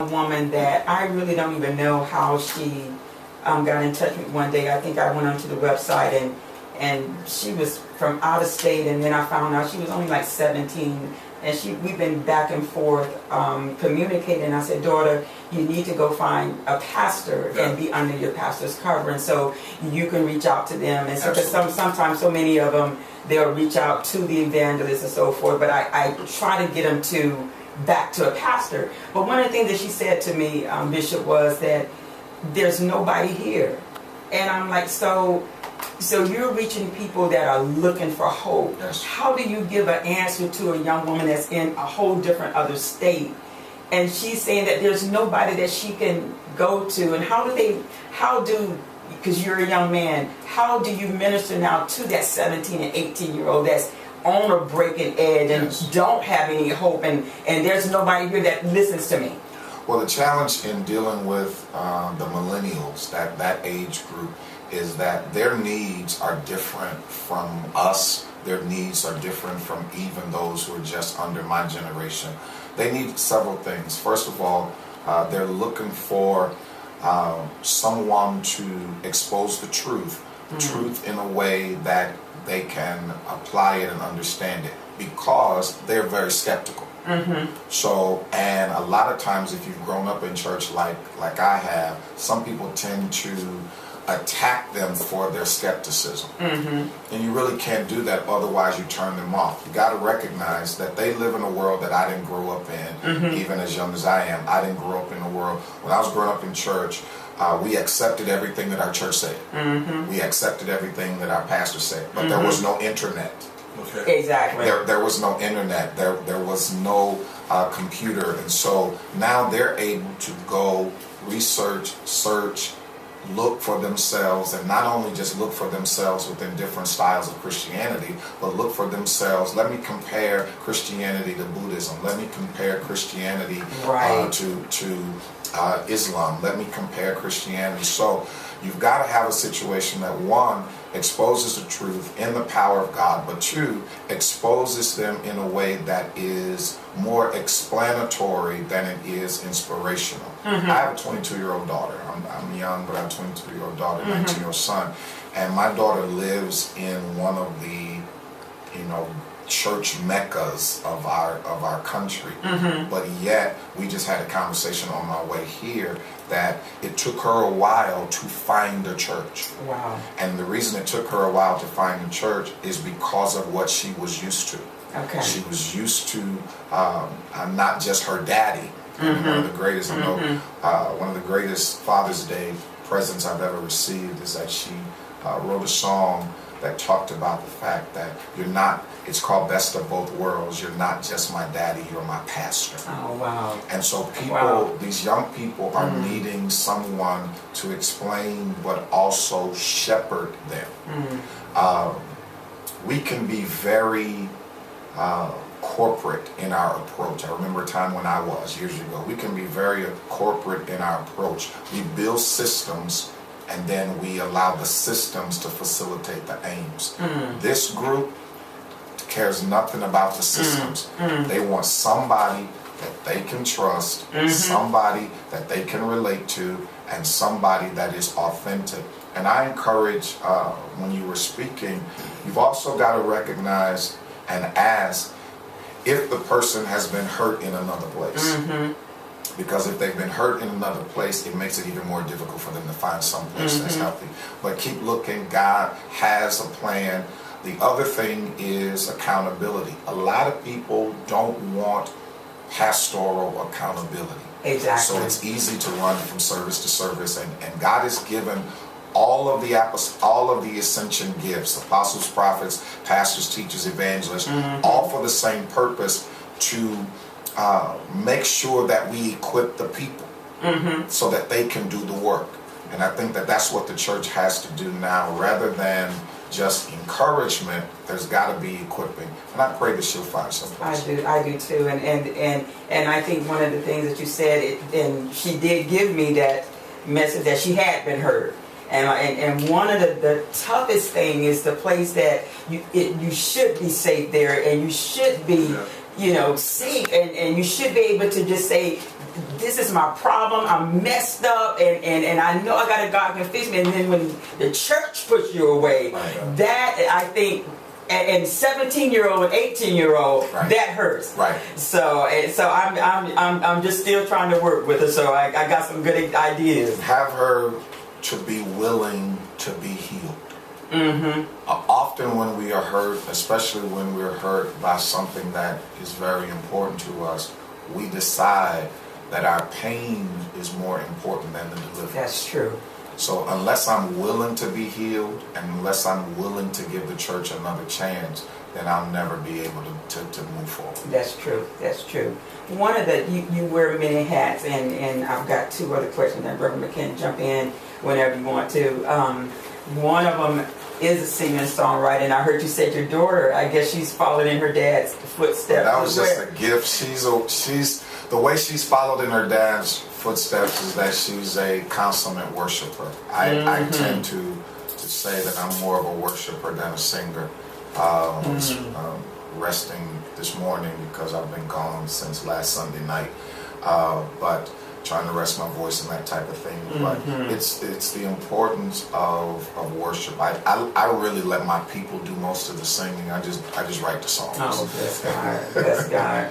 woman that I really don't even know how she got in touch with me one day. I think I went onto the website and she was from out of state, and then I found out she was only like 17, and we've been back and forth communicating. I said, daughter, you need to go find a pastor and be under your pastor's cover, and so you can reach out to them. And so sometimes so many of them, they'll reach out to the evangelist and so forth, but I try to get them back to a pastor. But one of the things that she said to me, Bishop, was that there's nobody here. And I'm like, so you're reaching people that are looking for hope. Yes. How do you give an answer to a young woman that's in a whole different other state? And she's saying that there's nobody that she can go to. And because you're a young man, how do you minister now to that 17 and 18-year-old that's on a breaking edge and don't have any hope, and there's nobody here that listens to me? Well, the challenge in dealing with the millennials, that age group, is that their needs are different from us. Their needs are different from even those who are just under my generation. They need several things. First of all, they're looking for someone to expose the truth in a way that they can apply it and understand it, because they're very skeptical. So, and a lot of times, if you've grown up in church like I have, some people tend to attack them for their skepticism. And you really can't do that, otherwise you turn them off. You got to recognize that they live in a world that I didn't grow up in, even as young as I am. I didn't grow up in a world. When I was growing up in church, we accepted everything that our church said. We accepted everything that our pastor said, but there was no internet. Okay. Exactly. There was no internet. There was no computer, and so now they're able to go research, search, look for themselves, and not only just look for themselves within different styles of Christianity, but look for themselves. Let me compare Christianity to Buddhism. Let me compare Christianity to Islam. Let me compare Christianity. So you've got to have a situation that, one, exposes the truth in the power of God, but two, exposes them in a way that is more explanatory than it is inspirational. I have a 22-year-old daughter. I'm young, but I have a 22-year-old daughter, 19-year-old son, and my daughter lives in one of the, church meccas of our country. But yet, we just had a conversation on my way here that it took her a while to find a church. Wow. And the reason it took her a while to find a church is because of what she was used to. Okay. She was used to not just her daddy. One of the greatest, one of the greatest Father's Day presents I've ever received is that she wrote a song that talked about the fact that it's called Best of Both Worlds. You're not just my daddy, you're my pastor. Oh, wow. And so these young people are needing someone to explain but also shepherd them. We can be very corporate in our approach. I remember a time when I was, years ago, we can be very corporate in our approach. We build systems, and then we allow the systems to facilitate the aims. This group cares nothing about the systems. They want somebody that they can trust, somebody that they can relate to, and somebody that is authentic. And I encourage, when you were speaking, you've also got to recognize and ask if the person has been hurt in another place. Because if they've been hurt in another place, it makes it even more difficult for them to find some place that's healthy. But keep looking. God has a plan. The other thing is accountability. A lot of people don't want pastoral accountability. Exactly. So it's easy to run from service to service, and God has given all of the ascension gifts, apostles, prophets, pastors, teachers, evangelists, all for the same purpose, to make sure that we equip the people so that they can do the work. And I think that that's what the church has to do now, rather than just encouragement. There's got to be equipping, and I pray that she'll find some place. I do too, and I think one of the things that you said, and she did give me that message that she had been heard. And one of the toughest thing is the place that you should be safe there, and you should be safe, and you should be able to just say, this is my problem. I'm messed up, and I know I got a God can fix me. And then when the church puts you away, that I think, and 17-year-old and 18-year-old, that hurts. Right. So I'm just still trying to work with her. So I got some good ideas. Have her to be willing to be healed. Often when we are hurt, especially when we're hurt by something that is very important to us, we decide that our pain is more important than the deliverance. That's true. So unless I'm willing to be healed, and unless I'm willing to give the church another chance, then I'll never be able to move forward. That's true. That's true. One of the, you wear many hats, and I've got two other questions, and Brother McKen, jump in whenever you want to. One of them is a singer and songwriter, and I heard you said your daughter, I guess she's followed in her dad's footsteps. That was just a gift. She's the way she's followed in her dad's footsteps is that she's a consummate worshiper. I tend to say that I'm more of a worshiper than a singer. Resting this morning because I've been gone since last Sunday night, but trying to rest my voice and that type of thing. But it's the importance of worship. I really let my people do most of the singing. I just write the songs. Oh, bless God, bless God.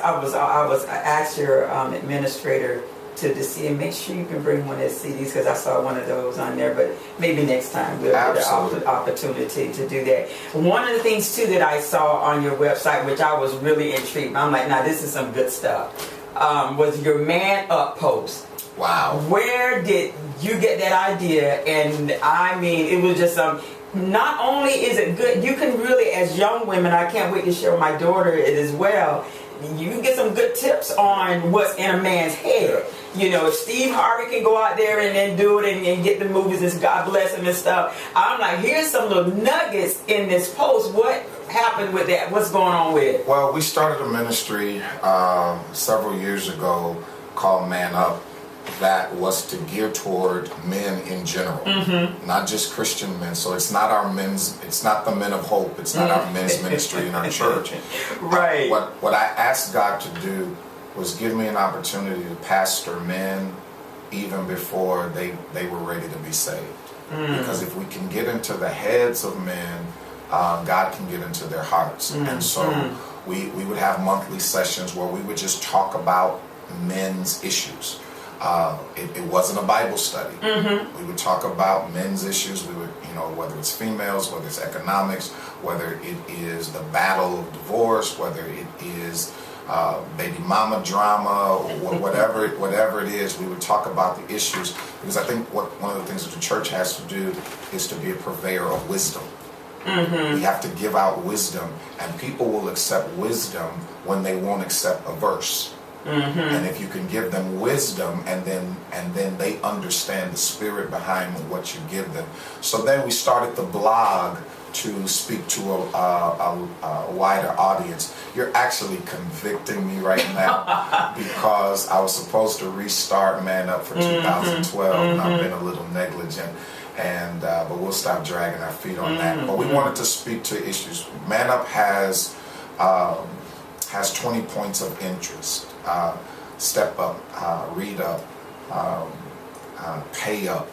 I was asked your administrator to see and make sure you can bring one of the CDs, because I saw one of those on there, but maybe next time we'll get the opportunity to do that. One of the things too that I saw on your website, which I was really intrigued, I'm like, now this is some good stuff, was your Man Up post. Wow. Where did you get that idea? And I mean, it was just not only is it good, you can really, as young women, I can't wait to share with my daughter it as well, you can get some good tips on what's in a man's head. You know, if Steve Harvey can go out there and then do it and get the movies and God bless him and stuff, I'm like, here's some little nuggets in this post. What happened with that? What's going on with it? Well, we started a ministry several years ago called Man Up that was to gear toward men in general, not just Christian men. So it's not it's not the Men of Hope. It's not our men's ministry in our church. Right. What I asked God to do was give me an opportunity to pastor men even before they were ready to be saved. Because if we can get into the heads of men, God can get into their hearts. And so we would have monthly sessions where we would just talk about men's issues. It wasn't a Bible study. We would talk about men's issues. We would, whether it's females, whether it's economics, whether it is the battle of divorce, whether it is baby mama drama, or whatever it is, we would talk about the issues. Because I think one of the things that the church has to do is to be a purveyor of wisdom. We have to give out wisdom, and people will accept wisdom when they won't accept a verse. And if you can give them wisdom, and then they understand the spirit behind what you give them. So then we started the blog to speak to a wider audience. You're actually convicting me right now because I was supposed to restart Man Up for 2012, and I've been a little negligent. And but we'll stop dragging our feet on that. But we wanted to speak to issues. Man Up has 20 points of interest. Step up, read up, pay up.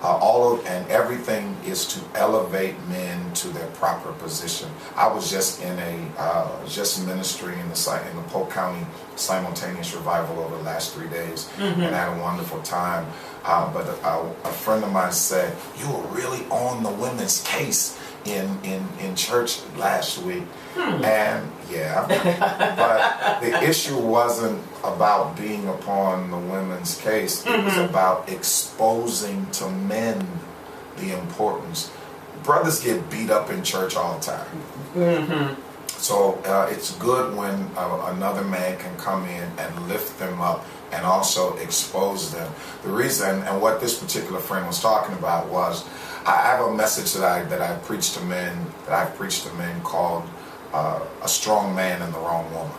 And everything is to elevate men to their proper position. I was just in ministering in the Polk County simultaneous revival over the last 3 days, and had a wonderful time. But a friend of mine said, "You were really on the women's case in church last week." And yeah, but the issue wasn't about being upon the women's case. It was about exposing to men the importance. Brothers get beat up in church all the time. So it's good when another man can come in and lift them up and also expose them. The reason, and what this particular friend was talking about, was I have a message that I've preached to men called a strong man and the wrong woman.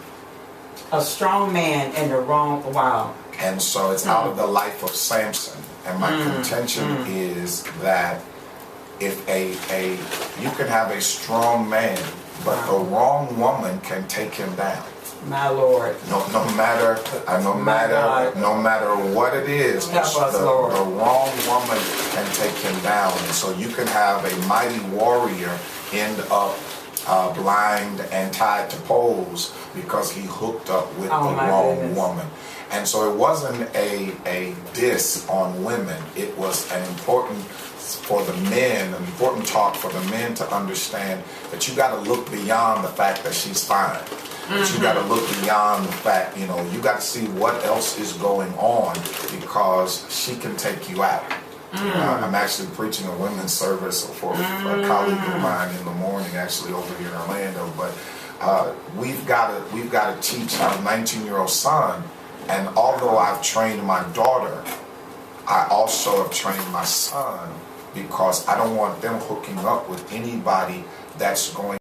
A strong man and the wrong, wow. And so it's out of the life of Samson. And my contention is that if you can have a strong man, but the wrong woman can take him down. My Lord. No matter what it is, Help us, the Lord. wrong woman can take him down. And so you can have a mighty warrior end up blind and tied to poles because he hooked up with the wrong woman. And so it wasn't a diss on women. It was an important talk for the men to understand that you got to look beyond the fact that she's fine. But you got to look beyond the fact, you got to see what else is going on because she can take you out. I'm actually preaching a women's service for a colleague of mine in the morning, actually over here in Orlando. But we've got to teach our 19-year-old son. And although I've trained my daughter, I also have trained my son because I don't want them hooking up with anybody that's going